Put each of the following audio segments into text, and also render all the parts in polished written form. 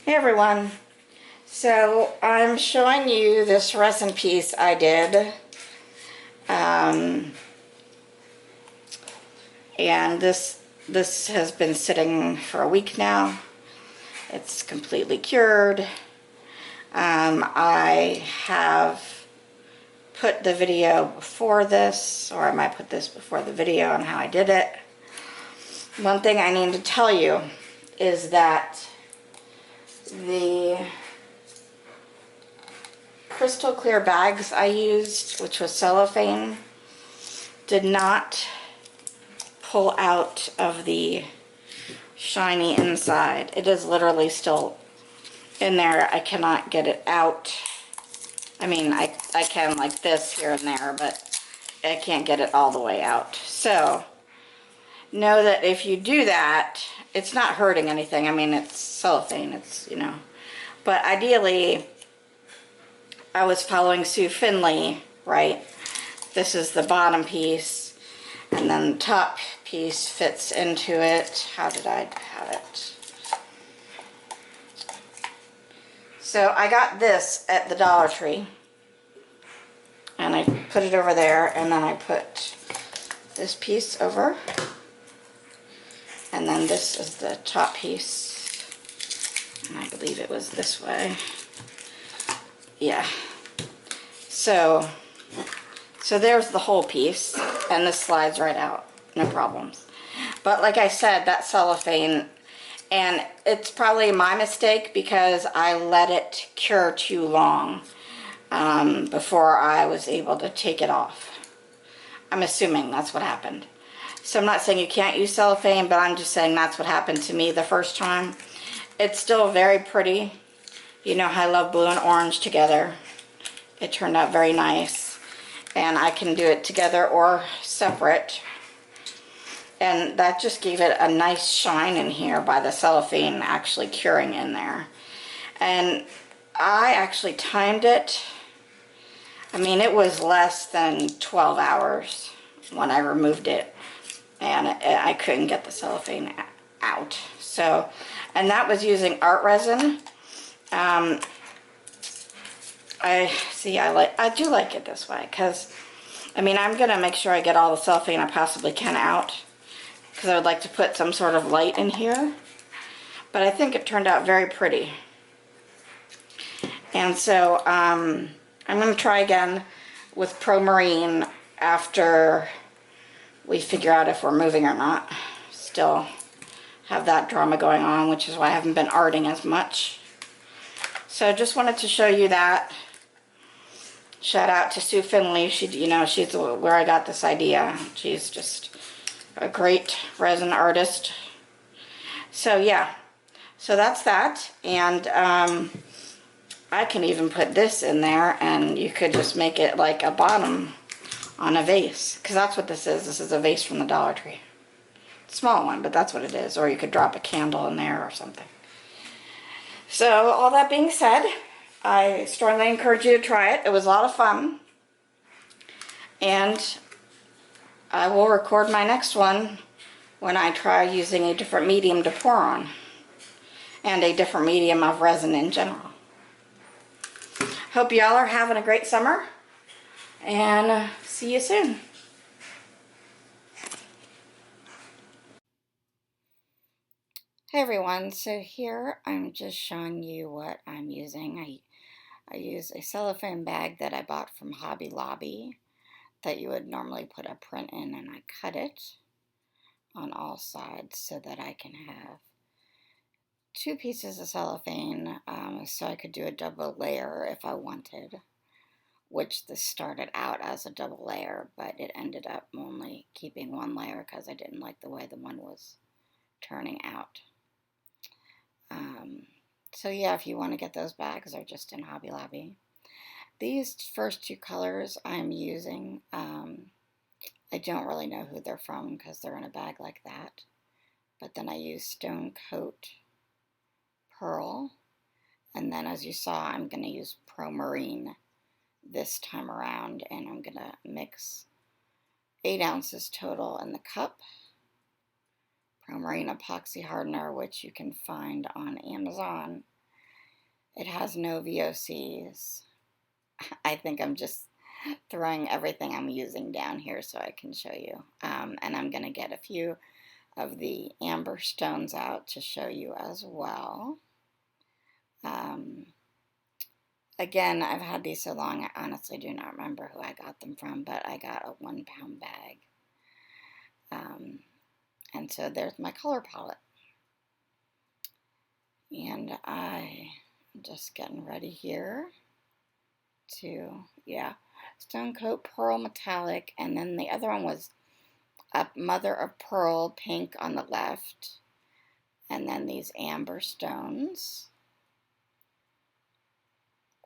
Hey everyone, so I'm showing you this resin piece I did, and this has been sitting for a week now. It's completely cured. I have put the video before this, or I might put this before the video on how I did it. One thing I need to tell you is that the crystal clear bags I used, which was cellophane, did not pull out of the shiny inside. It is literally still in there. I cannot get it out. I mean, I can like this here and there, but I can't get it all the way out. So know that if you do that, it's not hurting anything. I mean, it's cellophane, it's, you know. But ideally, I was following Sue Finley, right? This is the bottom piece, and then the top piece fits into it. How did I have it? So I got this at the Dollar Tree, and I put it over there, and then I put this piece over, and then this is the top piece, and I believe it was this way. Yeah. So there's the whole piece, and this slides right out, no problems. But like I said, that cellophane, and it's probably my mistake because I let it cure too long before I was able to take it off. I'm assuming that's what happened. So I'm not saying you can't use cellophane, but I'm just saying that's what happened to me the first time. It's still very pretty. You know how I love blue and orange together. It turned out very nice. And I can do it together or separate. And that just gave it a nice shine in here by the cellophane actually curing in there. And I actually timed it. I mean, it was less than 12 hours when I removed it. And I couldn't get the cellophane out. So, and that was using art resin. I do like it this way because, I mean, I'm going to make sure I get all the cellophane I possibly can out because I would like to put some sort of light in here. But I think it turned out very pretty. And so I'm going to try again with Pro Marine after we figure out if we're moving or not. Still have that drama going on, which is why I haven't been arting as much. So just wanted to show you that. Shout out to Sue Finley. She's where I got this idea. She's just a great resin artist. So yeah, so that's that. And I can even put this in there, and you could just make it like a bottom on a vase, because that's what this is. This is a vase from the Dollar Tree. Small one, but that's what it is. Or you could drop a candle in there or something. So all that being said, I strongly encourage you to try it. It was a lot of fun. And I will record my next one when I try using a different medium to pour on. And a different medium of resin in general. Hope y'all are having a great summer. And see you soon. Hey everyone, so here I'm just showing you what I'm using. I use a cellophane bag that I bought from Hobby Lobby that you would normally put a print in, and I cut it on all sides so that I can have two pieces of cellophane so I could do a double layer if I wanted, which this started out as a double layer, but it ended up only keeping one layer because I didn't like the way the one was turning out. So yeah, if you want to get those bags, they're just in Hobby Lobby. These first two colors I'm using, I don't really know who they're from because they're in a bag like that. But then I use Stone Coat Pearl. And then as you saw, I'm going to use Pro Marine this time around. And I'm going to mix 8 ounces total in the cup. Pro Marine Epoxy Hardener, which you can find on Amazon. It has no VOCs. I think I'm just throwing everything I'm using down here so I can show you. And I'm going to get a few of the amber stones out to show you as well. Again, I've had these so long, I honestly do not remember who I got them from, but I got a 1-pound bag. And so there's my color palette. And I'm just getting ready here to, Stone Coat Pearl Metallic. And then the other one was a Mother of Pearl pink on the left. And then these amber stones,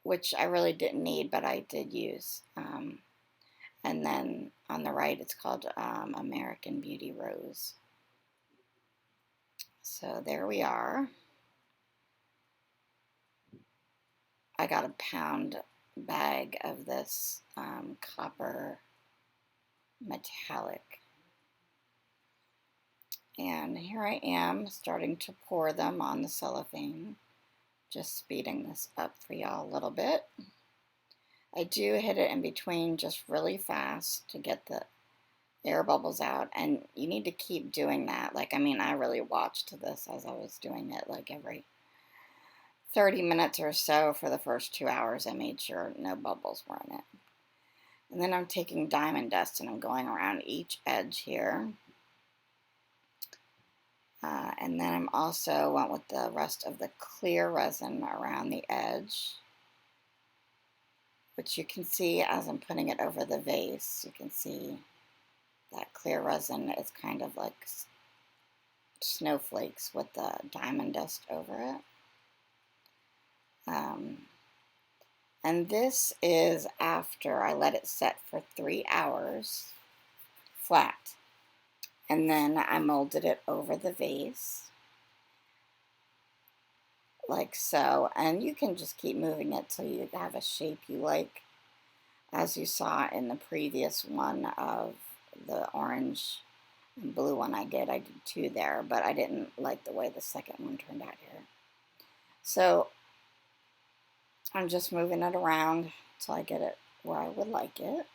which I really didn't need, but I did use. And then on the right, it's called American Beauty Rose. So there we are. I got a pound bag of this copper metallic. And here I am starting to pour them on the cellophane. Just speeding this up for y'all a little bit. I do hit it in between just really fast to get the air bubbles out, and you need to keep doing that. Like, I mean, I really watched this as I was doing it, like every 30 minutes or so for the first 2 hours. I made sure no bubbles were in it. And then I'm taking diamond dust and I'm going around each edge here. And then I'm also went with the rest of the clear resin around the edge, which you can see as I'm putting it over the vase. You can see that clear resin is kind of like snowflakes with the diamond dust over it. And this is after I let it set for 3 hours flat. And then I molded it over the vase, like so. And you can just keep moving it till you have a shape you like, as you saw in the previous one of the orange and blue one I did 2 there, but I didn't like the way the second one turned out here. So I'm just moving it around till I get it where I would like it.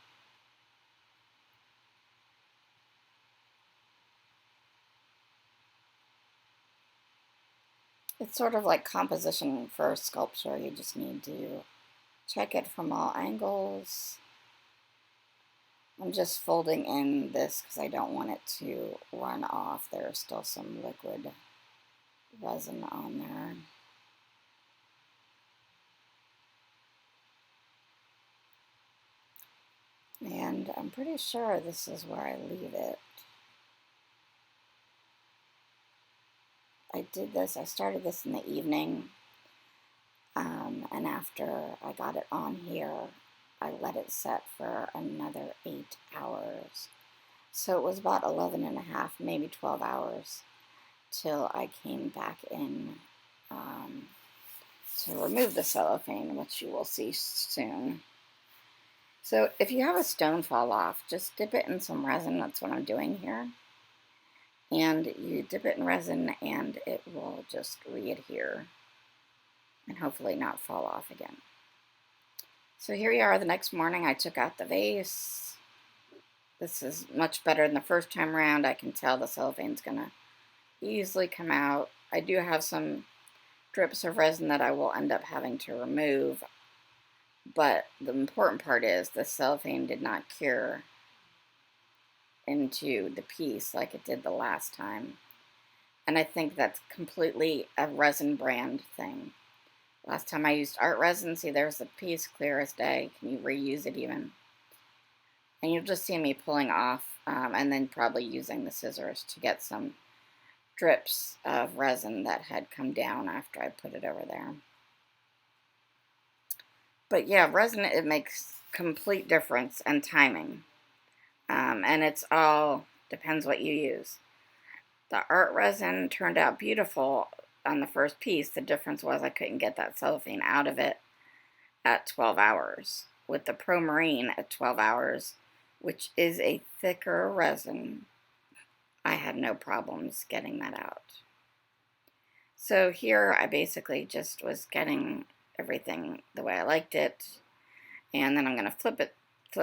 It's sort of like composition for sculpture. You just need to check it from all angles. I'm just folding in this because I don't want it to run off. There's still some liquid resin on there. And I'm pretty sure this is where I leave it. I did this, I started this in the evening, and after I got it on here, I let it set for another 8 hours. So it was about 11 and a half, maybe 12 hours, till I came back in to remove the cellophane, which you will see soon. So if you have a stone fall off, just dip it in some resin. That's what I'm doing here. And you dip it in resin and it will just re-adhere and hopefully not fall off again. So here we are the next morning. I took out the vase. This is much better than the first time around. I can tell the cellophane's gonna easily come out. I do have some drips of resin that I will end up having to remove, but the important part is the cellophane did not cure into the piece like it did the last time. And I think that's completely a resin brand thing. Last time I used art resin, see there's the piece clear as day. Can you reuse it even? And you'll just see me pulling off and then probably using the scissors to get some drips of resin that had come down after I put it over there. But yeah, resin, it makes complete difference, and timing. And it's all depends what you use. The art resin turned out beautiful on the first piece. The difference was I couldn't get that cellophane out of it at 12 hours. With the Pro Marine at 12 hours, which is a thicker resin, I had no problems getting that out. So here I basically just was getting everything the way I liked it. And then I'm going to flip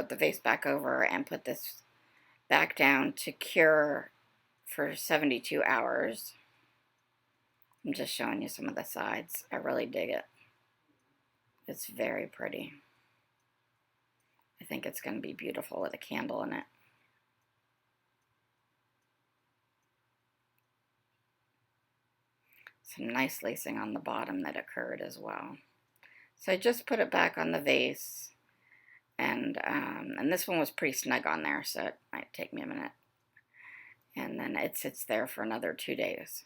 the vase back over and put this back down to cure for 72 hours. I'm just showing you some of the sides. I really dig it. It's very pretty. I think it's going to be beautiful with a candle in it. Some nice lacing on the bottom that occurred as well. So I just put it back on the vase, and this one was pretty snug on there, so it might take me a minute. And then it sits there for another 2 days.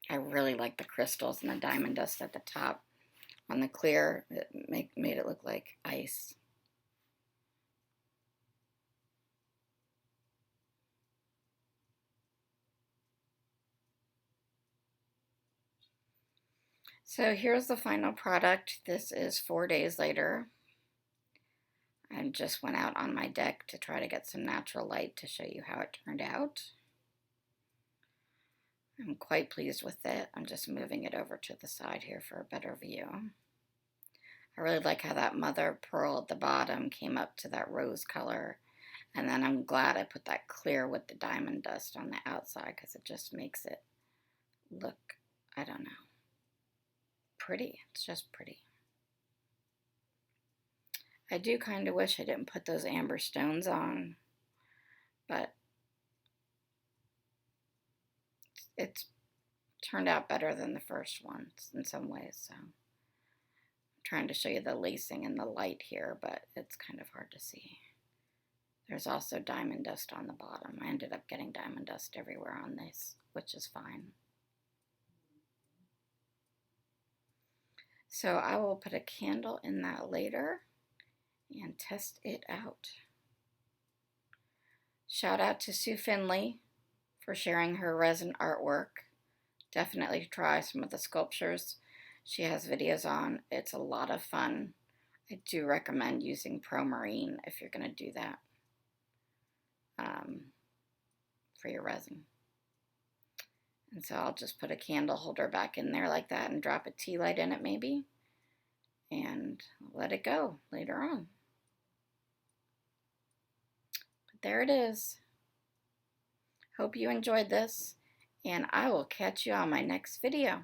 I really like the crystals and the diamond dust at the top on the clear. It made it look like ice. So here's the final product. This is 4 days later. I just went out on my deck to try to get some natural light to show you how it turned out. I'm quite pleased with it. I'm just moving it over to the side here for a better view. I really like how that mother of pearl at the bottom came up to that rose color. And then I'm glad I put that clear with the diamond dust on the outside, because it just makes it look, I don't know, pretty. It's just pretty. I do kind of wish I didn't put those amber stones on, but it's turned out better than the first one in some ways. So I'm trying to show you the lacing and the light here, but it's kind of hard to see. There's also diamond dust on the bottom. I ended up getting diamond dust everywhere on this, which is fine. So I will put a candle in that later and test it out. Shout out to Sue Finley for sharing her resin artwork. Definitely try some of the sculptures she has videos on. It's a lot of fun. I do recommend using Pro Marine if you're going to do that for your resin. And so I'll just put a candle holder back in there like that and drop a tea light in it maybe, and let it go later on. But there it is. Hope you enjoyed this, and I will catch you on my next video.